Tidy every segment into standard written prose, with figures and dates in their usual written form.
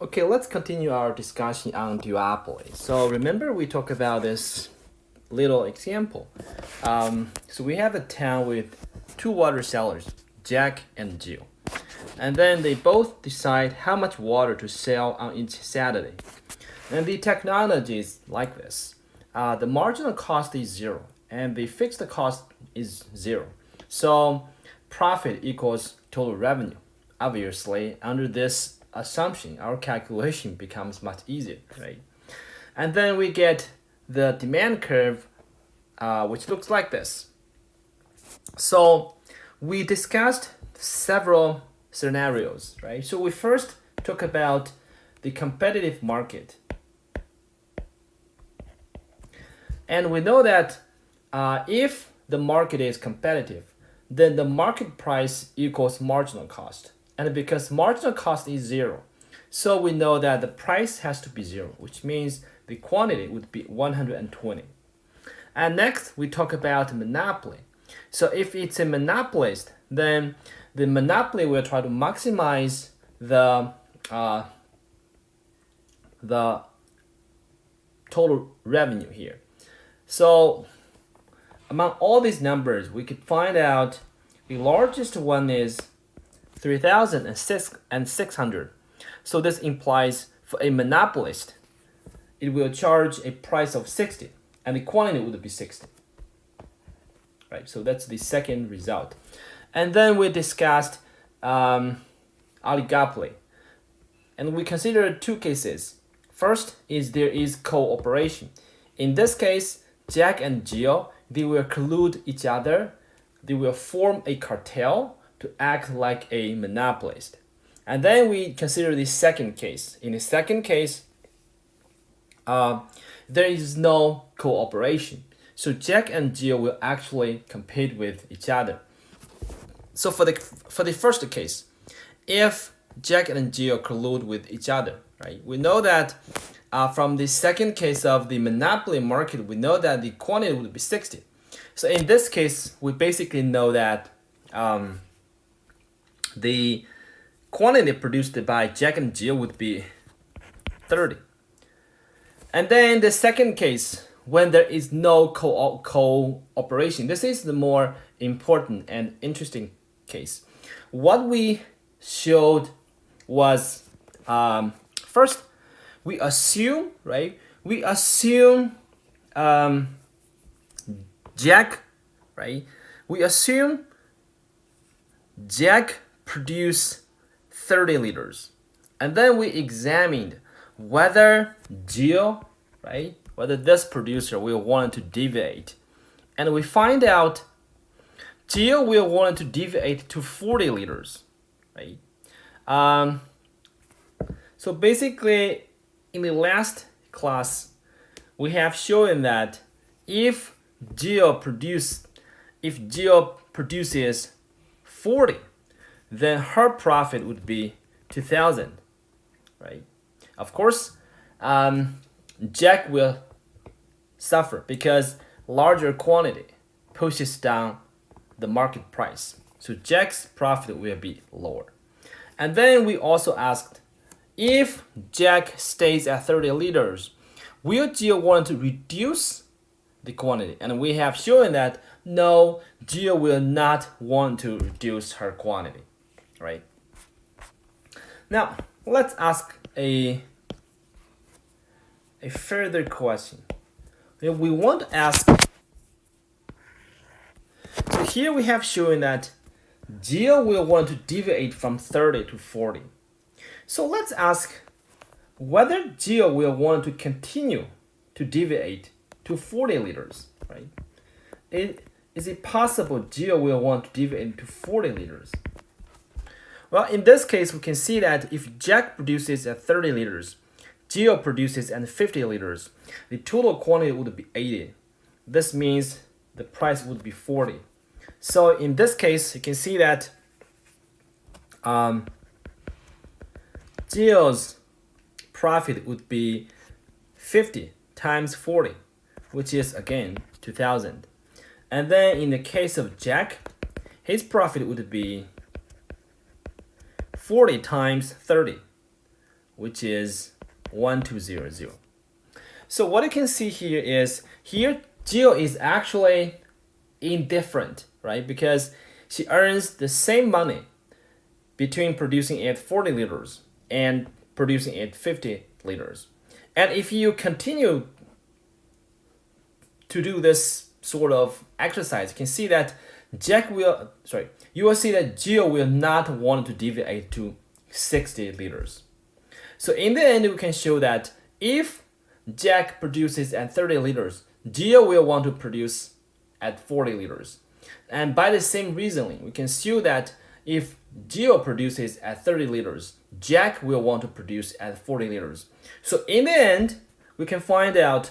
Okay, let's continue our discussion on duopoly. So remember we talked about this little example. So we have a town with two water sellers, Jack and Jill. And then they both decide how much water to sell on each Saturday. And the technology is like this. The marginal cost is zero and the fixed cost is zero. So profit equals total revenue. Obviously, under this assumption, our calculation becomes much easier, right? And then we get the demand curve, which looks like this. So we discussed several scenarios, right? So we first talk about the competitive market. And we know that if the market is competitive, then the market price equals marginal cost. And because marginal cost is zero, so we know that the price has to be zero, which means the quantity would be 120. And next, we talk about monopoly. So if it's a monopolist, then the monopoly will try to maximize the total revenue here. So among all these numbers, we could find out the largest one is 3,600. So this implies for a monopolist, it will charge a price of 60 and the quantity would be 60. Right, so that's the second result. And then we discussed oligopoly. And we considered two cases. First is there is cooperation. In this case, Jack and Jill, they will collude each other. They will form a cartel to act like a monopolist. And then we consider the second case. In the second case, there is no cooperation. So Jack and Jill will actually compete with each other. So for the first case, if Jack and Jill collude with each other, right? We know that from the second case of the monopoly market, we know that the quantity would be 60. So in this case, we basically know that the quantity produced by Jack and Jill would be 30. And then the second case, when there is no cooperation, this is the more important and interesting case. What we showed was first, we assume, right? We assume Jack, right? We assume Jack produced 30 liters. And then we examined whether Jill, right? Whether this producer will want to deviate. And we find out Jill will want to deviate to 40 liters, right? So basically, in the last class, we have shown that if Jill produces 40, then her profit would be 2,000, right? Of course, Jack will suffer because larger quantity pushes down the market price. So Jack's profit will be lower. And then we also asked, if Jack stays at 30 liters, will Jill want to reduce the quantity? And we have shown that no, Jill will not want to reduce her quantity, right? Now, let's ask a further question. We want to ask, so here we have shown that Jill will want to deviate from 30 to 40. So let's ask whether Jill will want to continue to deviate to 40 liters, right? Is it possible Jill will want to deviate to 40 liters? Well, in this case, we can see that if Jack produces at 30 liters, Jill produces at 50 liters, the total quantity would be 80. This means the price would be 40. So in this case, you can see that Jill's profit would be 50 times 40, which is again 2,000. And then in the case of Jack, his profit would be 40 times 30, which is 1200. So what you can see here is, here Jill is actually indifferent, right? Because she earns the same money between producing at 40 liters and producing at 50 liters. And if you continue to do this sort of exercise, you can see that you will see that Jill will not want to deviate to 60 liters. So in the end, we can show that if Jack produces at 30 liters, Jill will want to produce at 40 liters. And by the same reasoning, we can show that if Jill produces at 30 liters, Jack will want to produce at 40 liters. So in the end, we can find out,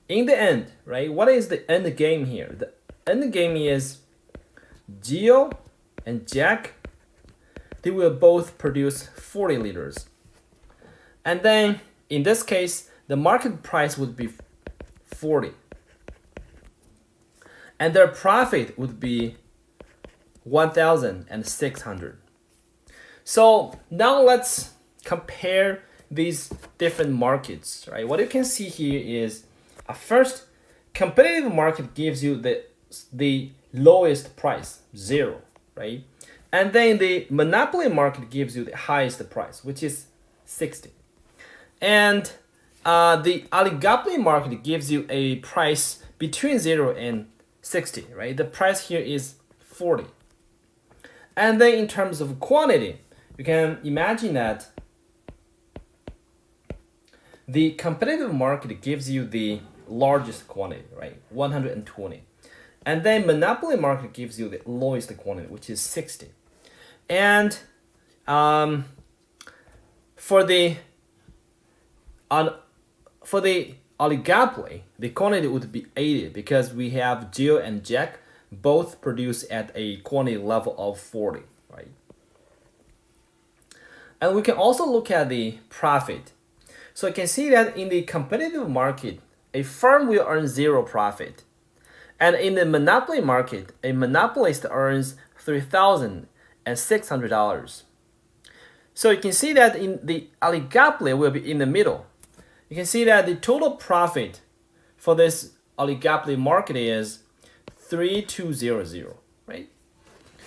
in the end, right, what is the end game here? The end game is Jill and Jack, they will both produce 40 liters. And then, in this case, the market price would be 40. And their profit would be 1,600. So now let's compare these different markets, right? What you can see here is, first, competitive market gives you the lowest price, 0, right? And then the monopoly market gives you the highest price, which is 60. And the oligopoly market gives you a price between 0 and 60, right? The price here is 40. And then in terms of quantity, you can imagine that the competitive market gives you the largest quantity, right? 120. And then monopoly market gives you the lowest quantity, which is 60. And for the oligopoly, the quantity would be 80 because we have Jill and Jack both produce at a quantity level of 40, right? And we can also look at the profit. So you can see that in the competitive market, a firm will earn 0 profit. And in the monopoly market, a monopolist earns $3,600. So you can see that in the oligopoly will be in the middle. You can see that the total profit for this oligopoly market is 3,200, right?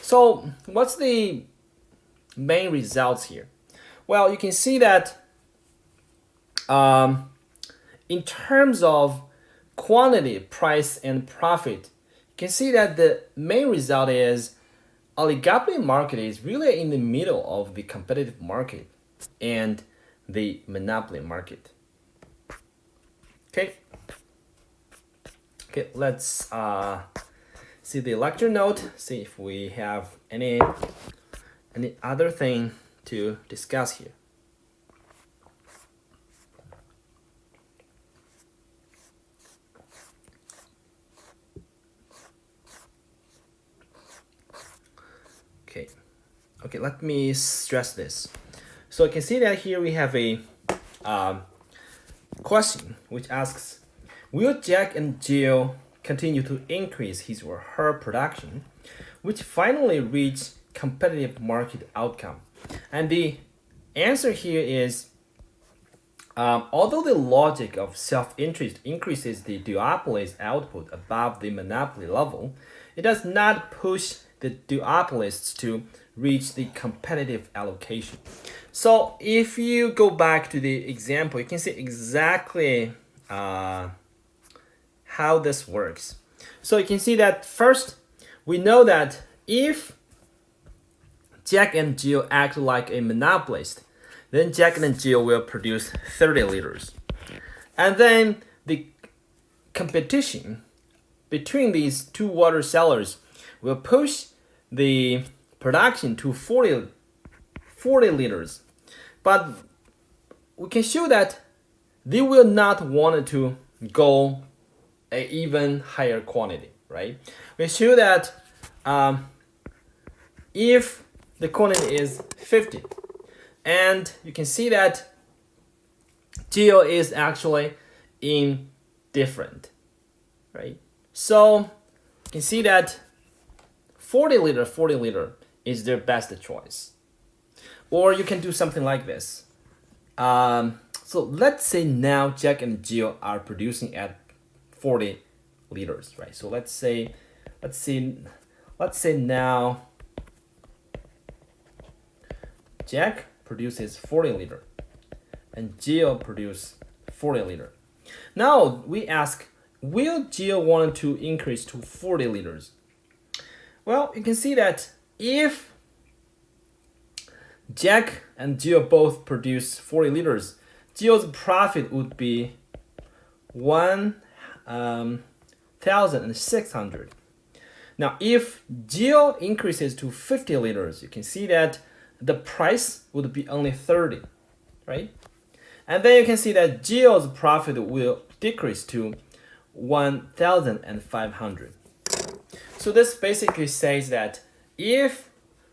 So what's the main results here? Well, you can see that in terms of quantity, price, and profit, you can see that the main result is oligopoly market is really in the middle of the competitive market and the monopoly market. Okay, let's see the lecture note, see if we have any other thing to discuss here. Okay, let me stress this. So you can see that here we have a question which asks, will Jack and Jill continue to increase his or her production, which finally reach competitive market outcome? And the answer here is, although the logic of self-interest increases the duopoly's output above the monopoly level, it does not push the duopolists to reach the competitive allocation. So if you go back to the example, you can see exactly how this works. So you can see that first, we know that if Jack and Jill act like a monopolist, then Jack and Jill will produce 30 liters. And then the competition between these two water sellers will push the production to 40 liters. But we can show that they will not want to go an even higher quantity, right? We show that if the quantity is 50, and you can see that Jill is actually indifferent, right? So you can see that 40 liter is their best choice. Or you can do something like this. So let's say now Jack and Jill are producing at 40 liters, right? So let's say now Jack produces 40 liter and Jill produces 40 liter. Now we ask, will Jill want to increase to 40 liters? Well, you can see that if Jack and Jill both produce 40 liters, Jill's profit would be 1,600. Now, if Jill increases to 50 liters, you can see that the price would be only 30, right? And then you can see that Jill's profit will decrease to 1,500. So this basically says that if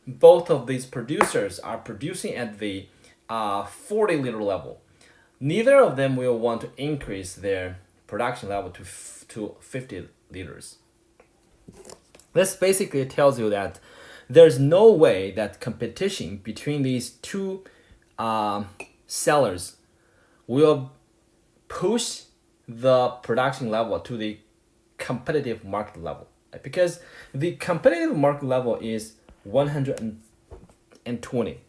both of these producers are producing at the 40 liter level, neither of them will want to increase their production level to 50 liters. This basically tells you that there's no way that competition between these two sellers will push the production level to the competitive market level, right? Because the competitive market level is 120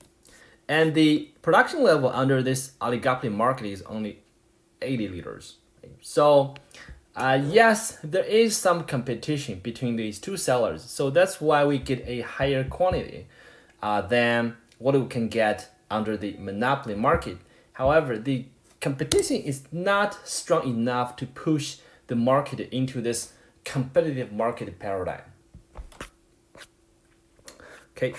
and the production level under this oligopoly market is only 80 liters, right? So yes, there is some competition between these two sellers, so that's why we get a higher quantity than what we can get under the monopoly market. However, the competition is not strong enough to push the market into this competitive market paradigm. Okay.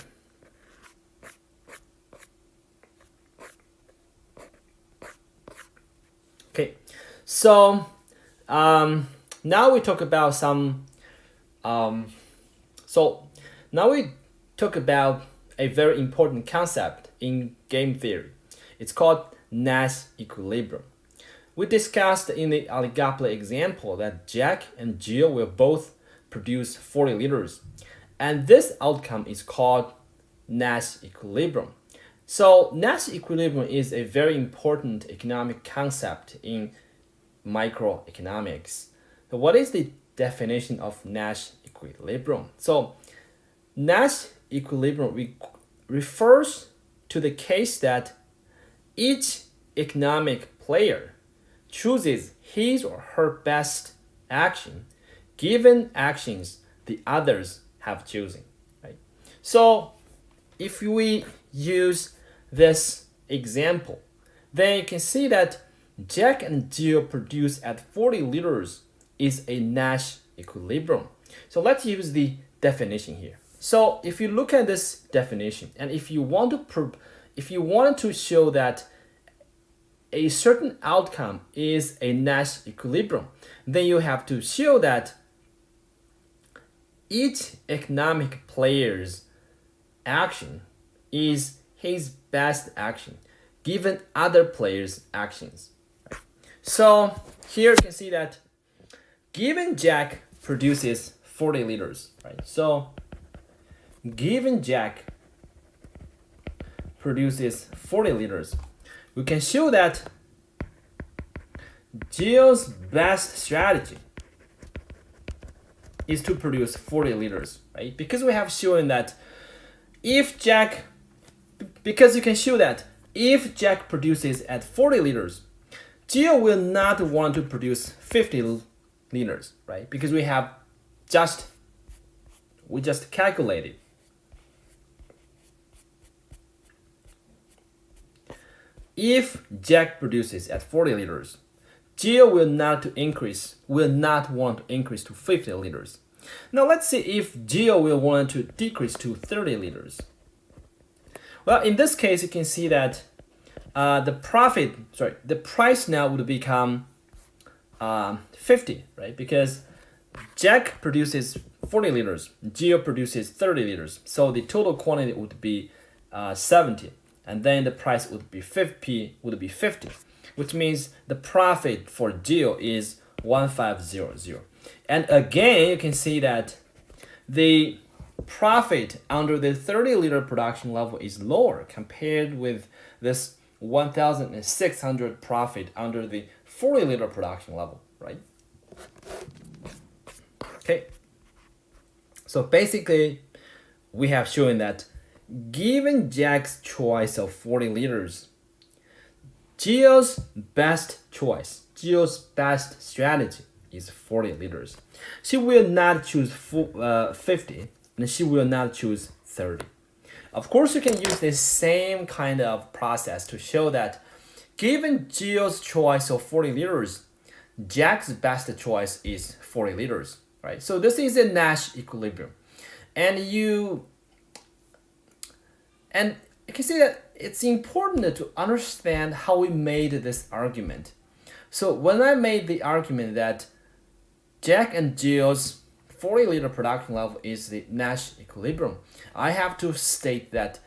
Okay, so now we talk about some. So now we talk about a very important concept in game theory. It's called Nash Equilibrium. We discussed in the oligopoly example that Jack and Jill will both produce 40 liters, and this outcome is called Nash Equilibrium. So Nash Equilibrium is a very important economic concept in microeconomics. So what is the definition of Nash Equilibrium? So Nash Equilibrium refers to the case that each economic player chooses his or her best action given actions the others have chosen, right? So if we use this example, then you can see that Jack and Jill produce at 40 liters is a Nash equilibrium. So let's use the definition here. So if you look at this definition, and if you wanted to show that a certain outcome is a Nash equilibrium, then you have to show that each economic player's action is his best action given other players' actions. So here you can see that given Jack produces 40 liters, right? So given Jack produces 40 liters, we can show that Jill's best strategy is to produce 40 liters, right? Because we have shown that because you can show that if Jack produces at 40 liters, Jill will not want to produce 50 liters, right? Because we just calculated. If Jack produces at 40 liters, Jill will not want to increase to 50 liters. Now let's see if Jill will want to decrease to 30 liters. Well, in this case, you can see that the price now would become 50, right? Because Jack produces 40 liters, Jill produces 30 liters. So the total quantity would be 70. And then the price would be 50, which means the profit for Jill is 1500. And again, you can see that the profit under the 30 liter production level is lower compared with this 1,600 profit under the 40-liter production level, right? Okay. So basically, we have shown that given Jack's choice of 40 liters, Gio's best strategy is 40 liters. She will not choose 50, and she will not choose 30. Of course, you can use the same kind of process to show that given Gio's choice of 40 liters, Jack's best choice is 40 liters, right? So this is a Nash equilibrium. And you can see that it's important to understand how we made this argument. So when I made the argument that Jack and Gio's 40-liter production level is the Nash equilibrium, I have to state that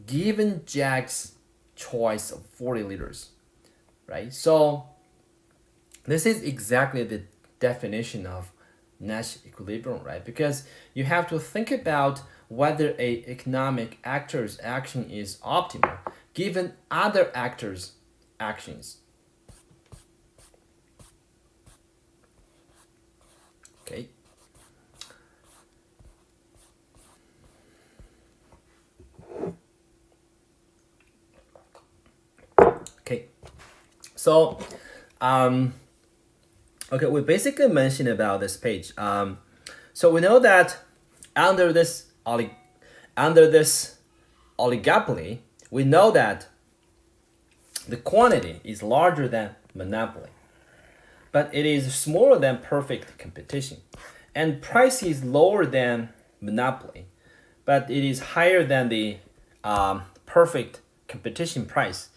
given Jack's choice of 40 liters, right? So this is exactly the definition of Nash equilibrium, right? Because you have to think about whether a economic actor's action is optimal given other actors' actions. Okay. Okay. So, okay, we basically mentioned about this page. So we know that under this oligopoly, we know that the quantity is larger than monopoly, but it is smaller than perfect competition, and price is lower than monopoly, but it is higher than the perfect competition price.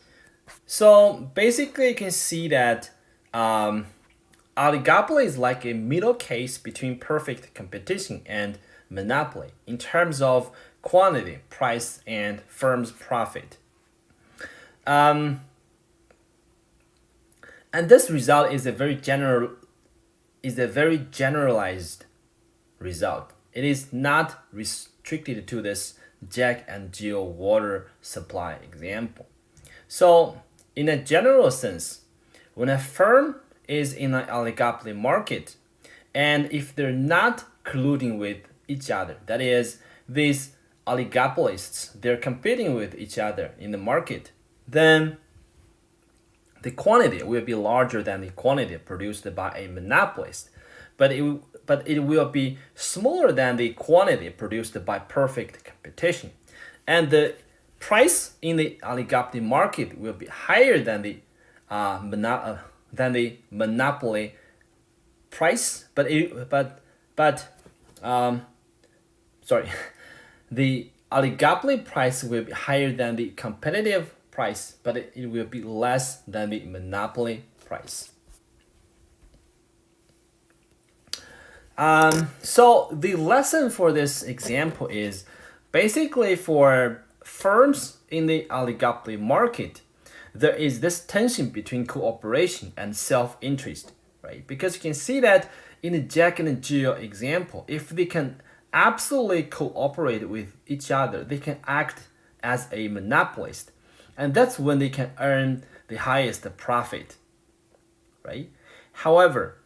So basically, you can see that oligopoly is like a middle case between perfect competition and monopoly in terms of quantity, price, and firm's profit. And this result is a very generalized result. It is not restricted to this Jack and Jill water supply example. So in a general sense, when a firm is in an oligopoly market, and if they're not colluding with each other, that is, these oligopolists, they're competing with each other in the market, then the quantity will be larger than the quantity produced by a monopolist, but it will be smaller than the quantity produced by perfect competition, and the price in the oligopoly market will be higher than the monopoly price, the oligopoly price will be higher than the competitive price, but it will be less than the monopoly price. So the lesson for this example is basically for firms in the oligopoly market, there is this tension between cooperation and self-interest, right? Because you can see that in the Jack and Jill example, if they can absolutely cooperate with each other, they can act as a monopolist, and that's when they can earn the highest profit, right? However,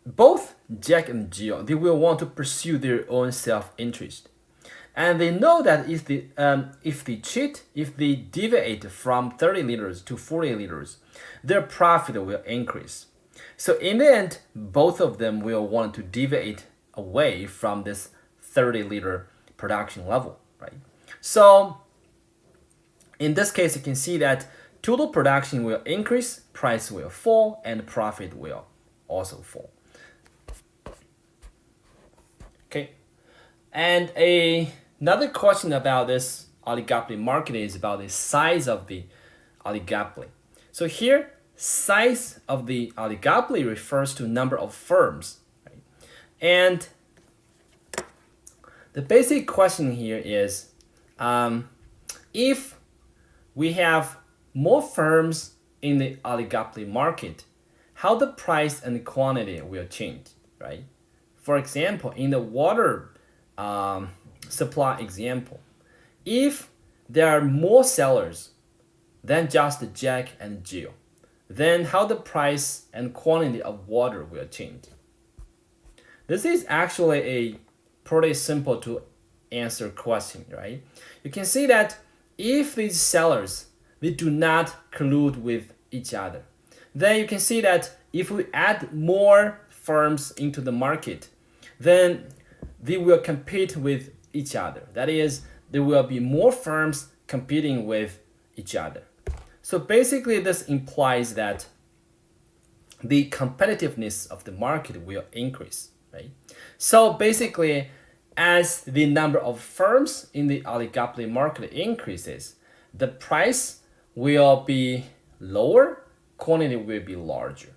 both Jack and Jill, they will want to pursue their own self-interest, and they know that if they deviate from 30 liters to 40 liters, their profit will increase. So in the end, both of them will want to deviate away from this 30-liter production level, right? So in this case, you can see that total production will increase, price will fall, and profit will also fall. Okay, and another question about this oligopoly market is about the size of the oligopoly. So here, size of the oligopoly refers to number of firms, right? And the basic question here is, if we have more firms in the oligopoly market, how the price and quantity will change, right? For example, in the water supply example, if there are more sellers than just Jack and Jill, then how the price and quantity of water will change? This is actually a pretty simple to answer question, right? You can see that if these sellers, they do not collude with each other, then you can see that if we add more firms into the market, then they will compete with each other. That is, there will be more firms competing with each other. So basically, this implies that the competitiveness of the market will increase, right? So basically, as the number of firms in the oligopoly market increases, the price will be lower, quantity will be larger,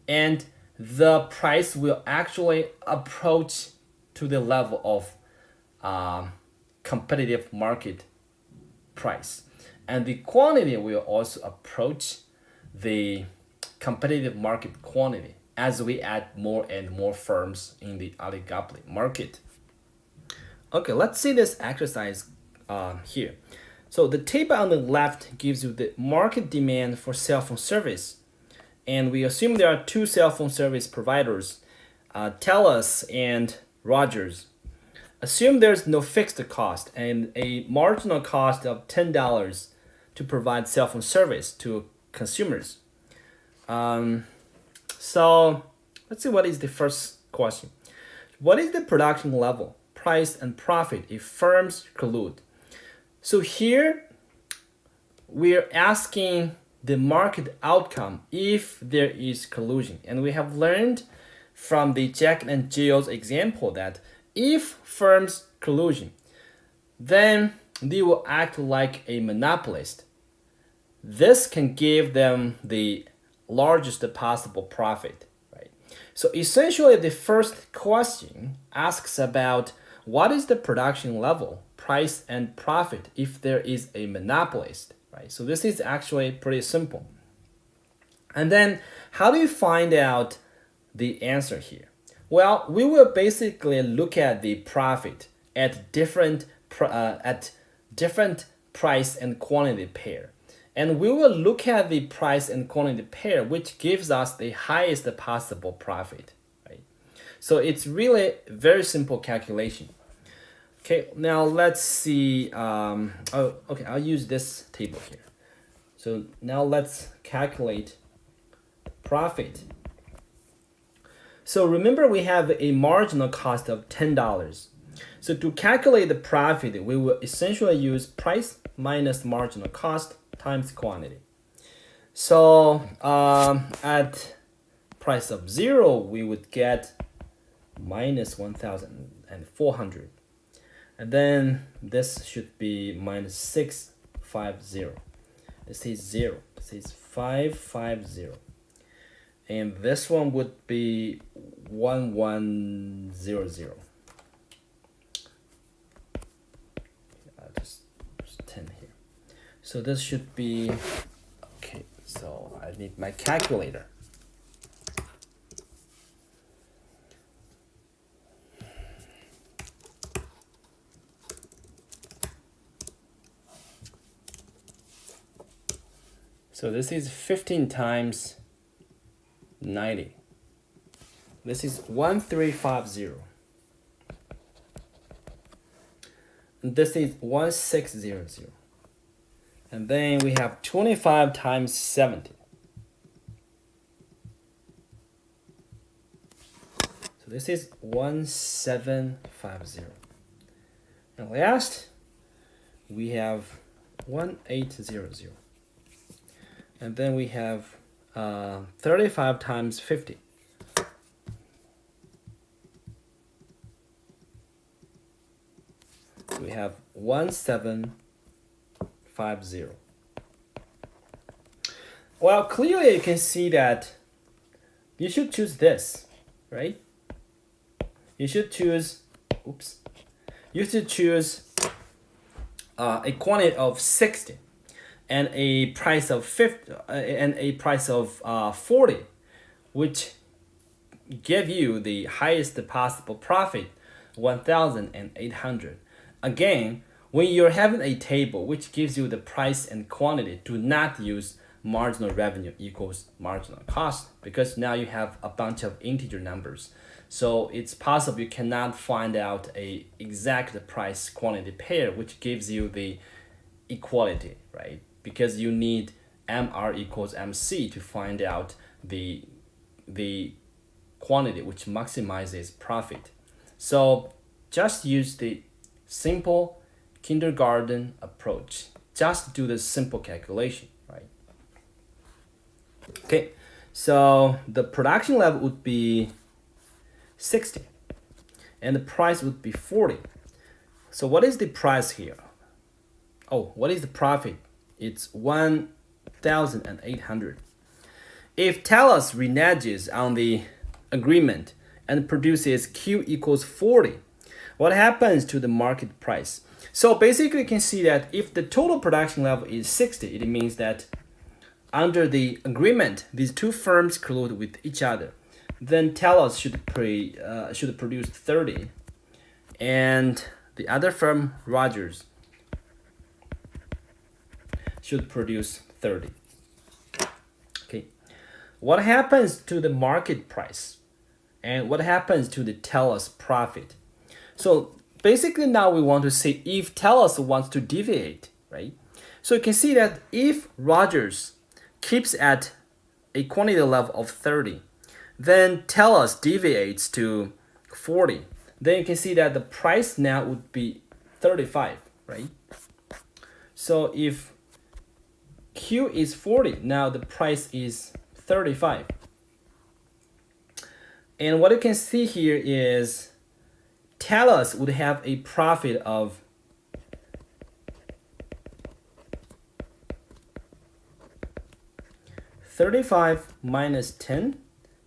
and the price will actually approach to the level of competitive market price, and the quantity will also approach the competitive market quantity as we add more and more firms in the oligopoly market. Okay, let's see this exercise here. So the table on the left gives you the market demand for cell phone service, and we assume there are two cell phone service providers, TELUS and Rogers. Assume there's no fixed cost and a marginal cost of $10 to provide cell phone service to consumers. So let's see, what is the first question. What is the production level, price, and profit if firms collude? So here we're asking the market outcome if there is collusion. And we have learned from the Jack and Jill's example that if firms collusion, then they will act like a monopolist. This can give them the largest possible profit, right? So essentially, the first question asks about what is the production level, price, and profit if there is a monopolist, right? So this is actually pretty simple. And then how do you find out the answer here? Well, we will basically look at the profit at different price and quantity pair. And we will look at the price and quantity pair, which gives us the highest possible profit, right? So it's really very simple calculation. Okay, now let's see. Okay, I'll use this table here. So now let's calculate profit. So remember, we have a marginal cost of $10. So to calculate the profit, we will essentially use price minus marginal cost times quantity. So at price of 0, we would get minus 1,400. And then this should be minus 650. This is 0. This is 550. And this one would be 1100. Just 10 here. So this should be, okay, so I need my calculator. So this is 15 times 90. This is 1350. And this is 1600. And then we have 25 times 70. So this is 1750. And last, we have 1800. And then we have 35 times 50. We have 1750. Well, clearly you can see that you should choose this, right? You should choose, you should choose a quantity of 60 and a price of 50 and a price of 40, which give you the highest possible profit, 1,800. Again, when you're having a table which gives you the price and quantity, do not use marginal revenue equals marginal cost, because now you have a bunch of integer numbers. So it's possible you cannot find out a exact price quantity pair which gives you the equality, right? Because you need MR equals MC to find out the quantity which maximizes profit. So just use the simple kindergarten approach. Just do the simple calculation, right? Okay, so the production level would be 60 and the price would be 40. So what is the price here? Oh, what is the profit? It's 1,800. If Talos reneges on the agreement and produces Q equals 40, what happens to the market price? So basically you can see that if the total production level is 60, it means that under the agreement, these two firms collude with each other. Then Talos should produce 30, and the other firm, Rogers, should produce 30. Okay, what happens to the market price, and what happens to the Talos profit? So basically now we want to see if Talos wants to deviate, right? So you can see that if Rogers keeps at a quantity level of 30, then Talos deviates to 40. Then you can see that the price now would be 35, right? So if Q is 40, now the price is 35. And what you can see here is Talos would have a profit of 35 minus 10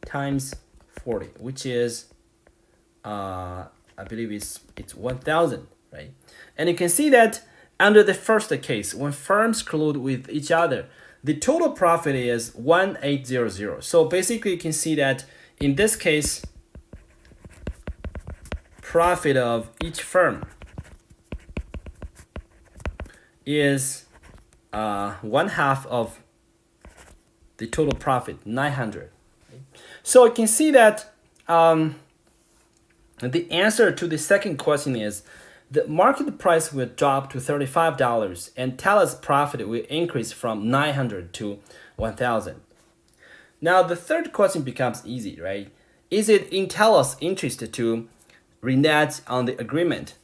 times 40, which is I believe it's 1,000, right? And you can see that under the first case, when firms collude with each other, the total profit is 1,800. So basically you can see that in this case, profit of each firm is 1/2 of the total profit, 900. So you can see that the answer to the second question is the market price will drop to $35 and Talos profit will increase from 900 to 1,000. Now the third question becomes easy, right? Is it in Talos' interest to renege on the agreement?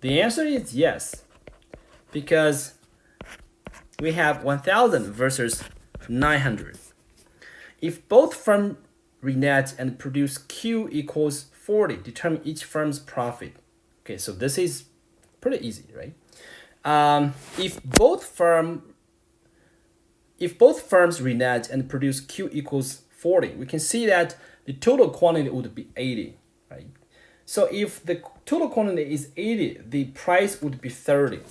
The answer is yes, because we have 1,000 versus 900. If both firms renege and produce Q equals 40, determine each firm's profit. Okay, so this is pretty easy, right? If both firms renege and produce Q equals 40, we can see that the total quantity would be 80, right? So if the total quantity is 80, the price would be 30.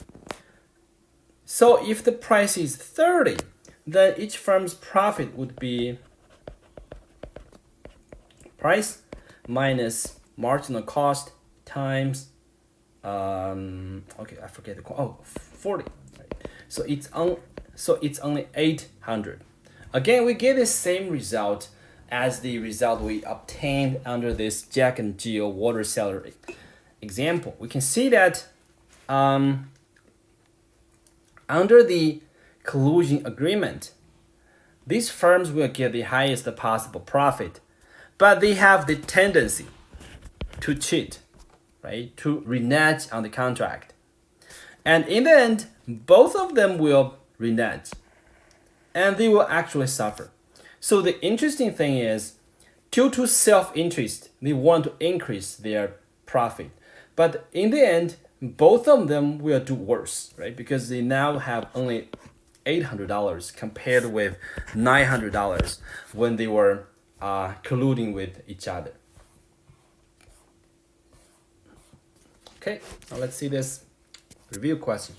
So if the price is 30, then each firm's profit would be price minus marginal cost times okay, I forget the 40, right? So it's only 800. Again, we get the same result as the result we obtained under this Jack and Jill water seller example. We can see that under the collusion agreement, these firms will get the highest possible profit, but they have the tendency to cheat, right? To renege on the contract. And in the end, both of them will renege and they will actually suffer. So the interesting thing is, due to self-interest, they want to increase their profit. But in the end, both of them will do worse, right? Because they now have only $800 compared with $900 when they were colluding with each other. Okay, now let's see this review question.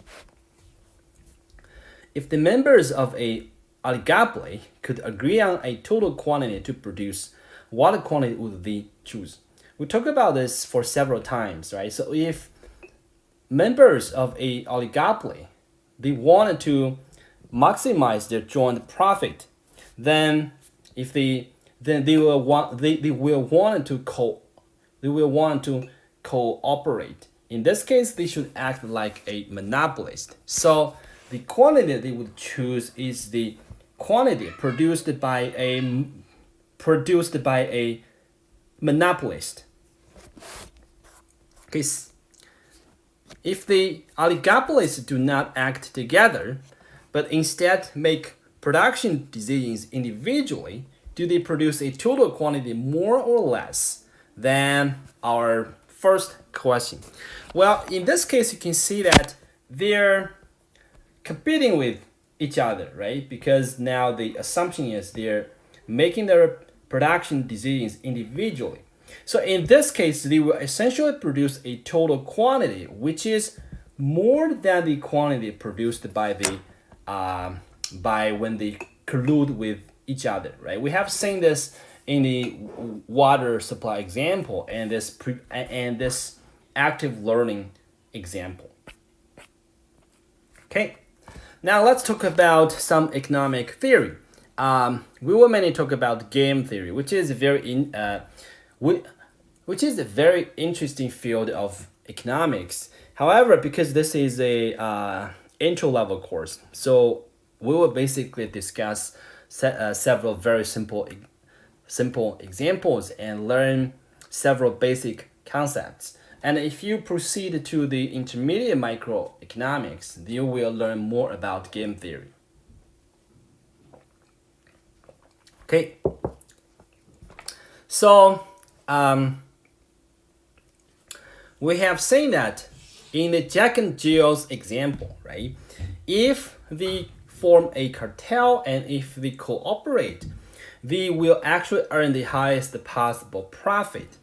If the members of a oligopoly could agree on a total quantity to produce, what quantity would they choose? We talked about this for several times, right? So if members of a oligopoly, they wanted to maximize their joint profit, then if they will want to cooperate. In this case, they should act like a monopolist. So the quantity they would choose is the quantity produced by a monopolist. Okay, if the oligopolists do not act together, but instead make production decisions individually, do they produce a total quantity more or less than our first question? Well, in this case, you can see that they're competing with each other, right? Because now the assumption is they're making their production decisions individually. So in this case, they will essentially produce a total quantity, which is more than the quantity produced by when they collude with each other, right? We have seen this in the water supply example and this active learning example. Okay, now let's talk about some economic theory. We will mainly talk about game theory, which is a very interesting field of economics. However, because this is a intro level course, so we will basically discuss several very simple examples and learn several basic concepts. And if you proceed to the intermediate microeconomics, you will learn more about game theory. Okay, so we have seen that in the Jack and Jill's example, right? If they form a cartel and if they cooperate, they will actually earn the highest possible profit.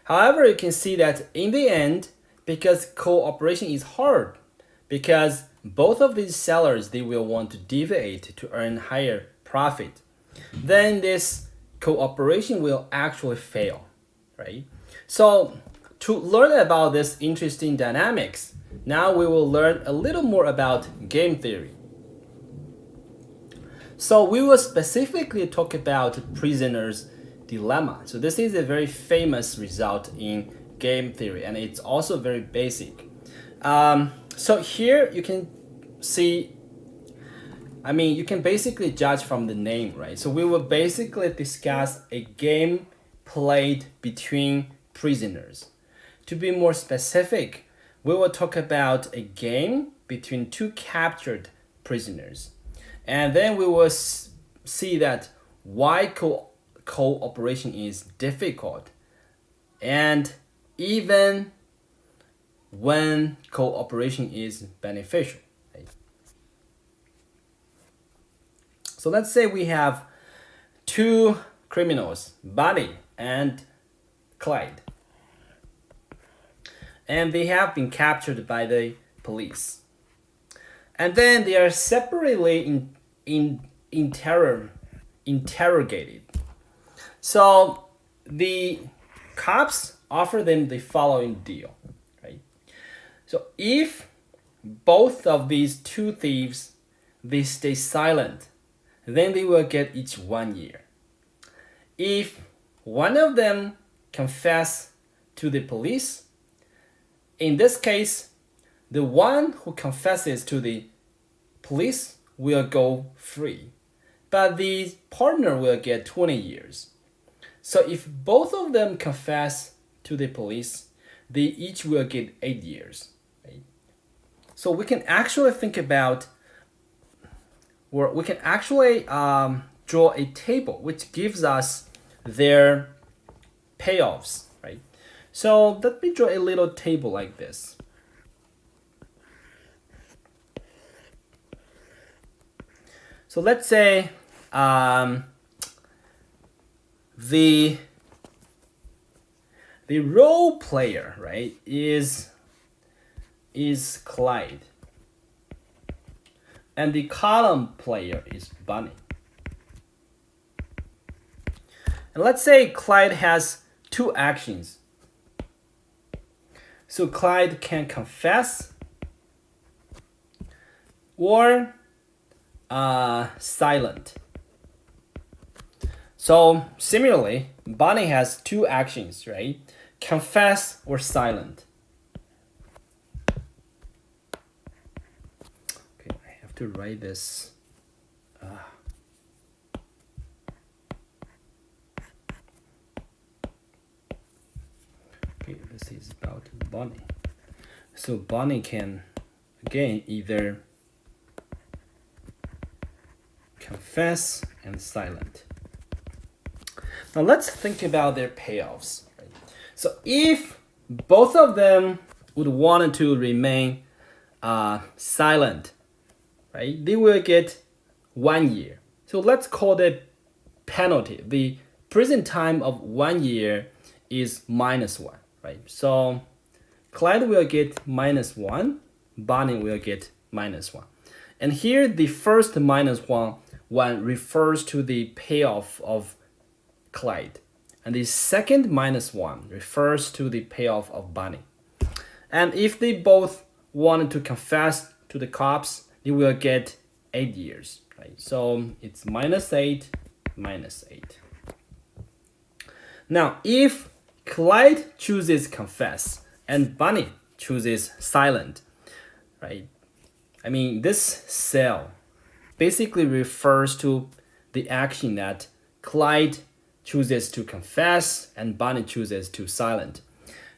However, you can see that in the end, because cooperation is hard, because both of these sellers, they will want to deviate to earn higher profit, then this cooperation will actually fail, right? So to learn about this interesting dynamics, now we will learn a little more about game theory. So we will specifically talk about prisoner's dilemma. So this is a very famous result in game theory, and it's also very basic. So here you can see, you can basically judge from the name, right? So we will basically discuss a game played between prisoners. To be more specific, we will talk about a game between two captured prisoners. And then we will see that why cooperation is difficult, and even when cooperation is beneficial. Right? So let's say we have two criminals, Bonnie and Clyde, and they have been captured by the police. And then they are separately interrogated. So the cops offer them the following deal, right? So if both of these two thieves, they stay silent, then they will get each 1 year. If one of them confess to the police, in this case, the one who confesses to the police will go free, but the partner will get 20 years. So if both of them confess to the police, they each will get 8 years. Right? So we can actually think about, or we can actually draw a table which gives us their payoffs, right? So let me draw a little table like this. So let's say the role player, right, is Clyde, and the column player is Bunny. And let's say Clyde has two actions. So Clyde can confess or silent. So similarly, Bonnie has two actions, right? Confess or silent. Okay, I have to write this. Okay, this is about Bonnie. So Bonnie can, again, either confess and silent. Now let's think about their payoffs. Right? So if both of them would want to remain silent, right, they will get 1 year. So let's call the penalty. The prison time of 1 year is -1, right? So Clyde will get -1, Bonnie will get -1. And here the first -1 refers to the payoff of Clyde. And the second -1 refers to the payoff of Bonnie. And if they both wanted to confess to the cops, they will get 8 years. Right? So it's -8, -8. Now, if Clyde chooses confess and Bonnie chooses silent, right? I mean, this cell basically refers to the action that Clyde chooses to confess and Bonnie chooses to silent.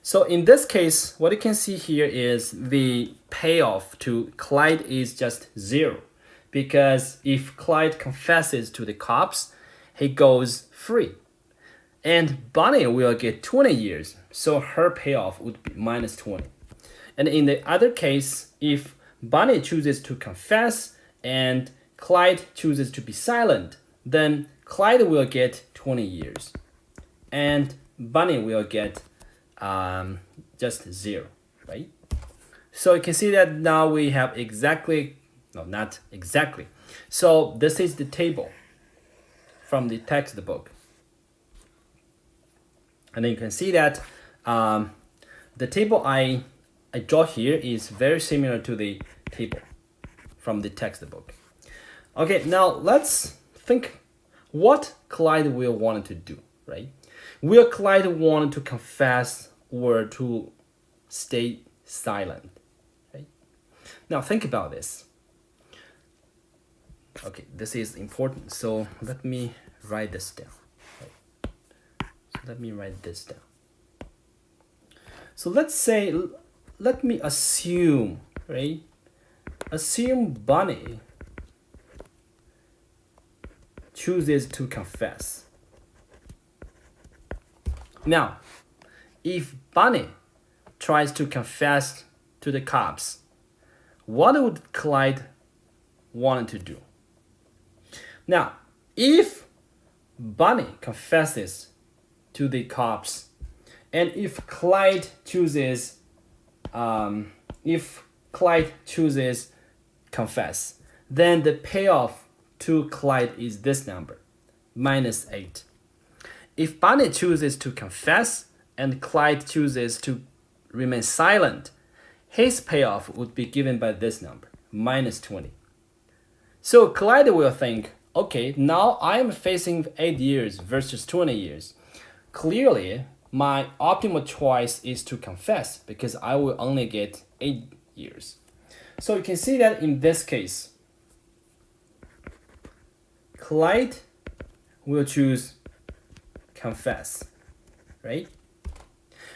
So in this case, what you can see here is the payoff to Clyde is just 0. Because if Clyde confesses to the cops, he goes free. And Bonnie will get 20 years, so her payoff would be -20. And in the other case, if Bonnie chooses to confess and Clyde chooses to be silent, then Clyde will get 20 years. And Bonnie will get just 0, right? So you can see that now we have not exactly. So this is the table from the textbook. And then you can see that the table I draw here is very similar to the table from the textbook. Okay, now let's think what Clyde will want to do, right? Will Clyde want to confess or to stay silent, right? Now think about this. Okay, this is important, so let me write this down. Let me write this down. So let me assume, right? Assume Bonnie chooses to confess. Now, if Bonnie tries to confess to the cops, what would Clyde want to do? Now, if Bonnie confesses to the cops, and if Clyde chooses confess, then the payoff to Clyde is this number, -8. If Bonnie chooses to confess and Clyde chooses to remain silent, his payoff would be given by this number, -20. So Clyde will think, okay, now I am facing 8 years versus 20 years. Clearly, my optimal choice is to confess because I will only get 8 years. So you can see that in this case, Clyde will choose confess, right?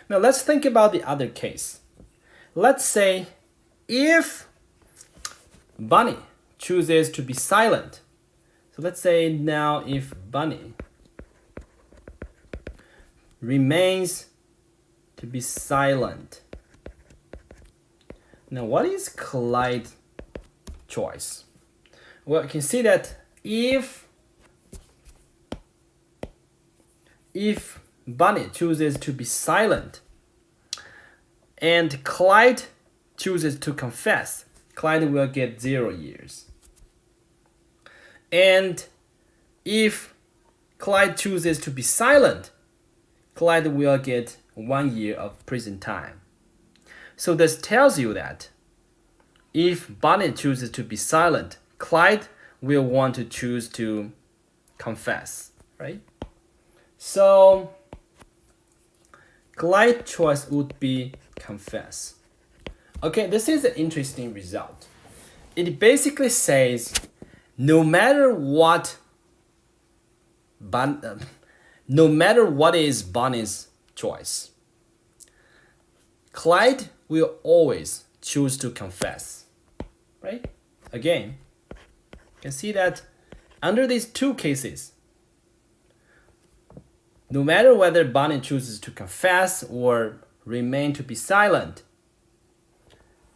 Now let's think about the other case. Let's say if Bonnie chooses to be silent. So let's say now if Bonnie remains to be silent. Now what is Clyde's choice? Well, you can see that if Bonnie chooses to be silent and Clyde chooses to confess, Clyde will get 0 years. And if Clyde chooses to be silent, Clyde will get 1 year of prison time. So this tells you that if Bonnie chooses to be silent, Clyde will want to choose to confess, right? So Clyde's choice would be confess. Okay, this is an interesting result. It basically says no matter what is Bonnie's choice, Clyde will always choose to confess, right? Again, you can see that under these two cases, no matter whether Bonnie chooses to confess or remain to be silent,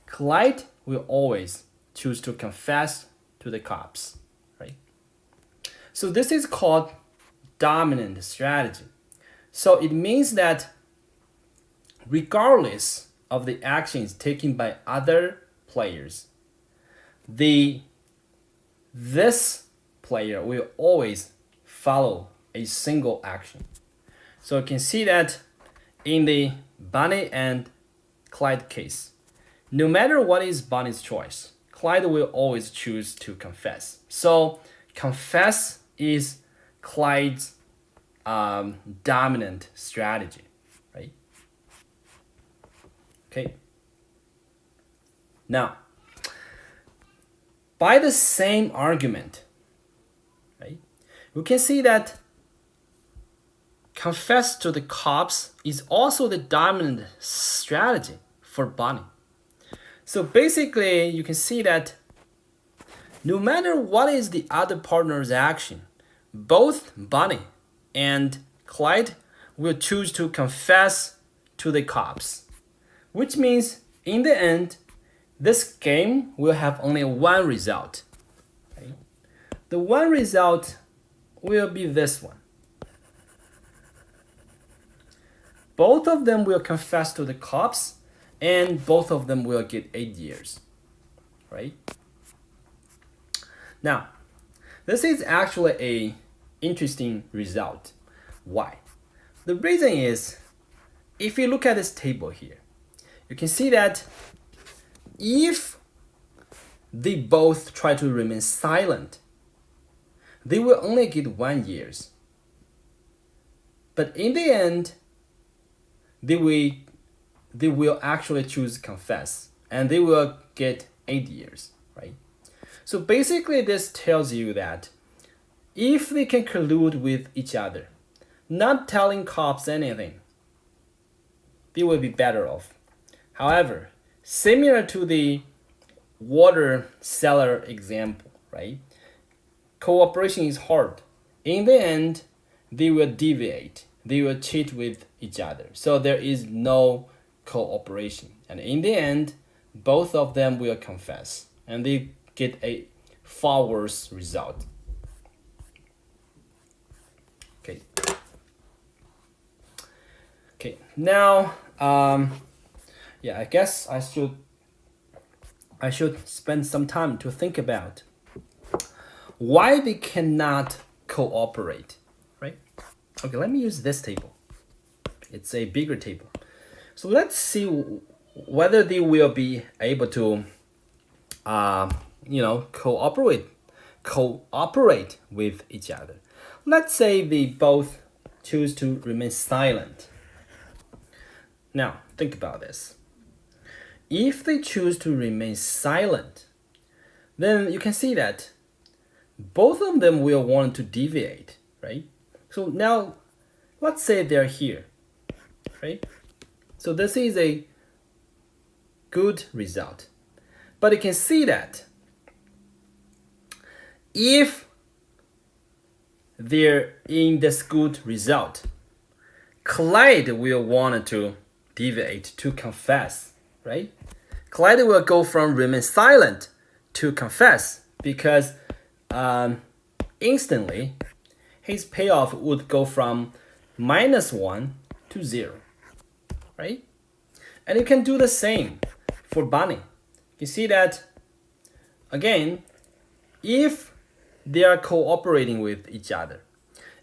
Clyde will always choose to confess to the cops, right? So this is called dominant strategy. So it means that regardless of the actions taken by other players, this player will always follow a single action. So you can see that in the Bonnie and Clyde case, no matter what is Bonnie's choice, Clyde will always choose to confess. So confess is Clyde's dominant strategy, right? Okay. Now, by the same argument, right, we can see that confess to the cops is also the dominant strategy for Bonnie. So basically, you can see that no matter what is the other partner's action, both Bonnie and Clyde will choose to confess to the cops, which means in the end, this game will have only one result. Okay? The one result will be this one. Both of them will confess to the cops, and both of them will get 8 years, right? Now, this is actually an interesting result. Why? The reason is, if you look at this table here, you can see that if they both try to remain silent, they will only get 1 year. But in the end, they will actually choose confess, and they will get 8 years, right? So basically, this tells you that if they can collude with each other, not telling cops anything, they will be better off. However, similar to the water seller example, right? Cooperation is hard. In the end, they will deviate. They will cheat with each other. So there is no cooperation. And in the end, both of them will confess. And they get a far worse result. Okay. Okay. Now, I guess I should spend some time to think about why they cannot cooperate, right? Okay, let me use this table. It's a bigger table. So let's see whether they will be able to, cooperate with each other. Let's say they both choose to remain silent. Now, think about this. If they choose to remain silent, then you can see that both of them will want to deviate, right? So now, let's say they're here, right? So this is a good result. But you can see that if they're in this good result, Clyde will want to deviate, to confess, right? Clyde will go from remain silent to confess because instantly his payoff would go from -1 to 0, right? And you can do the same for Bonnie. You see that, again, if they are cooperating with each other,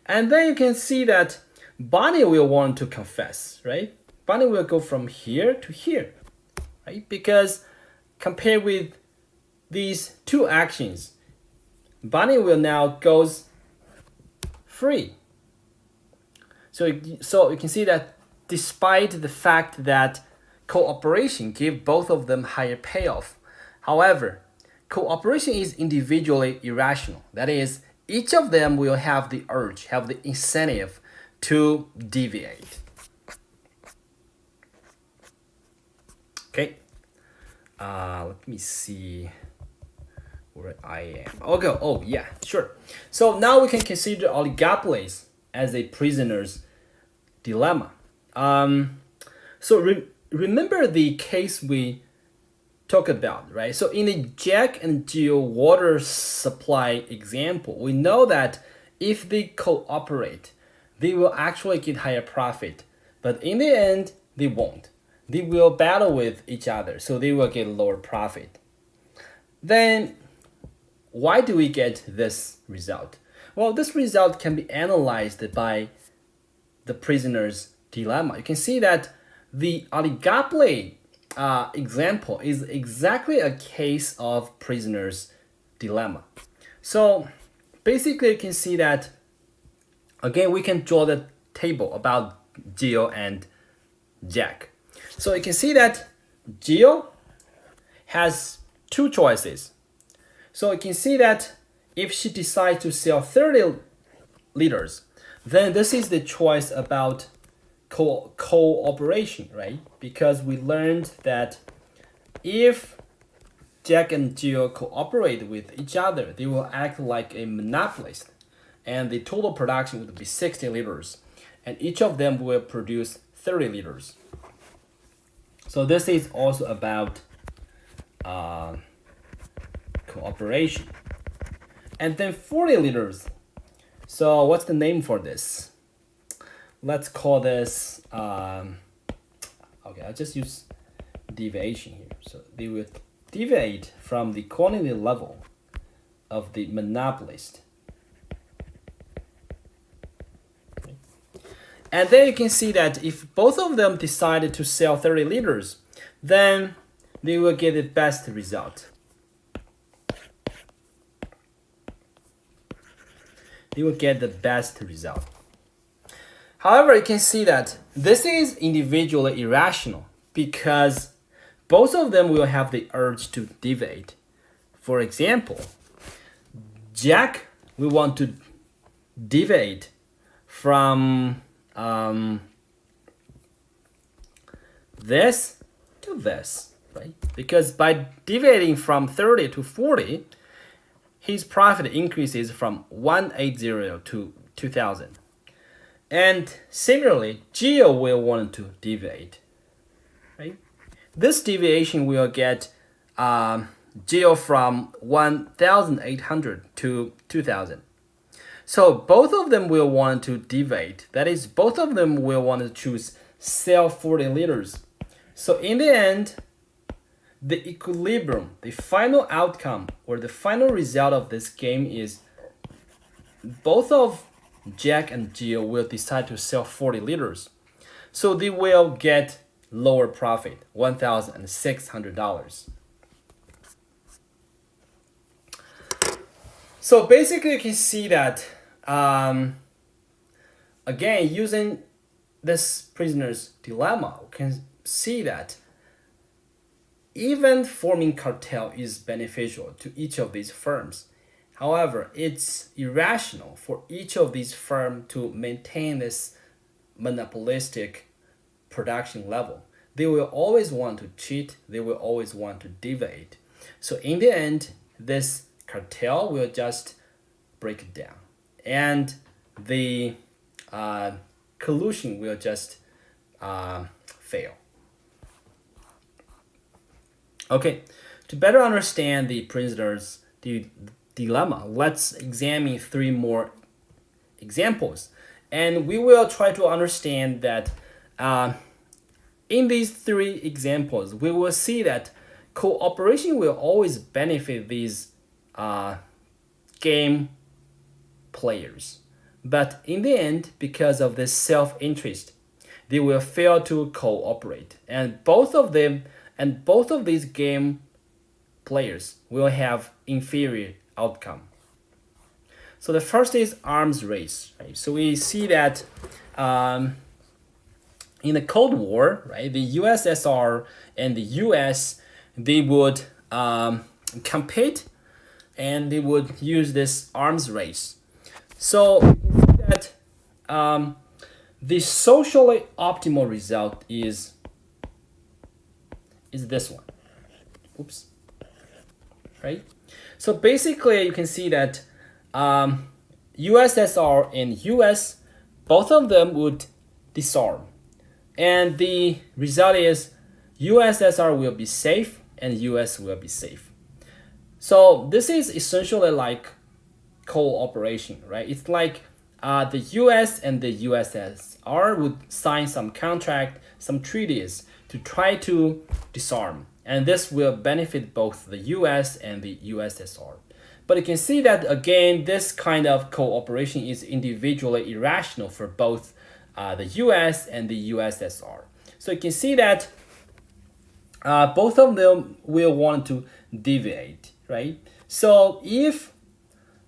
and then you can see that Bonnie will want to confess, right? Bonnie will go from here to here. right? Because compared with these two actions, Bunny will now goes free. So you can see that despite the fact that cooperation give both of them higher payoff, however, cooperation is individually irrational. That is, each of them will have the urge, have the incentive to deviate. Okay, let me see where I am. Okay, oh yeah, sure. So now we can consider oligopolies as a prisoner's dilemma. Remember the case we talked about, right? So in the Jack and Jill water supply example, we know that if they cooperate, they will actually get higher profit. But in the end, they won't. They will battle with each other, so they will get lower profit. Then, why do we get this result? Well, this result can be analyzed by the prisoner's dilemma. You can see that the oligopoly example is exactly a case of prisoner's dilemma. So basically you can see that, again, we can draw the table about Jill and Jack. So you can see that Jill has two choices. So you can see that if she decides to sell 30 liters, then this is the choice about cooperation, right? Because we learned that if Jack and Jill cooperate with each other, they will act like a monopolist, and the total production would be 60 liters, and each of them will produce 30 liters. So this is also about cooperation. And then 40 liters. So what's the name for this? Let's call this, okay, I'll just use deviation here. So they will deviate from the quantity level of the monopolist. Okay. And then you can see that if both of them decided to sell 30 liters, then they will get the best result. They will get the best result. However, you can see that this is individually irrational because both of them will have the urge to deviate. For example, Jack will want to deviate from this to this, right? Because by deviating from 30 to 40, his profit increases from 180 to 2000. And similarly, Jill will want to deviate, right? This deviation will get Jill from 1,800 to 2,000. So both of them will want to deviate. That is, both of them will want to choose sell 40 liters. So in the end, the equilibrium, the final outcome or the final result of this game is both of Jack and Jill will decide to sell 40 liters. So they will get lower profit, $1,600. So basically you can see that, again, using this prisoner's dilemma, we can see that even forming cartel is beneficial to each of these firms. However, it's irrational for each of these firms to maintain this monopolistic production level. They will always want to cheat. They will always want to deviate. So in the end, this cartel will just break it down. And the collusion will just fail. Okay, to better understand the prisoner's dilemma, let's examine 3 more examples. And we will try to understand that in these 3 examples, we will see that cooperation will always benefit these game players. But in the end, because of this self-interest, they will fail to cooperate. And both of them And both of these game players will have inferior outcome. So the first is arms race, right? So we see that in the Cold War, right, the USSR and the US, they would compete and they would use this arms race. So we can see that the socially optimal result is this one. Oops. Right? So basically, you can see that USSR and US, both of them would disarm. And the result is USSR will be safe and US will be safe. So this is essentially like cooperation, right? It's like the US and the USSR would sign some contract, some treaties to try to disarm. And this will benefit both the US and the USSR. But you can see that, again, this kind of cooperation is individually irrational for both the US and the USSR. So you can see that both of them will want to deviate, right? So if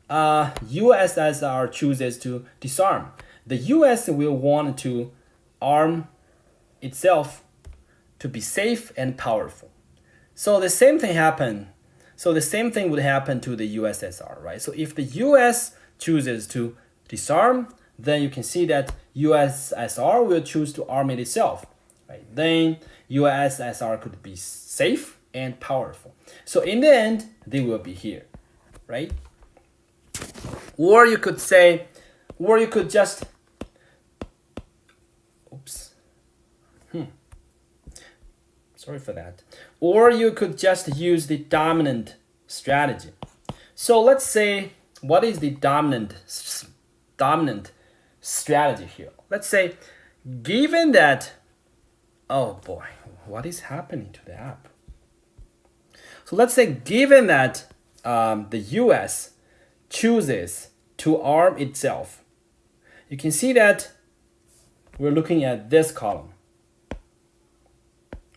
USSR chooses to disarm, the US will want to arm itself to be safe and powerful. So the same thing happened. So the same thing would happen to the USSR, right? So if the US chooses to disarm, then you can see that USSR will choose to arm it itself, right? Then USSR could be safe and powerful. So in the end, they will be here, right? Or you could say, or you could just, oops. Sorry for that. Or you could just use the dominant strategy. So let's say, what is the dominant strategy here? Let's say, given that, oh boy, what is happening to the app? So let's say, given that the US chooses to arm itself, you can see that we're looking at this column.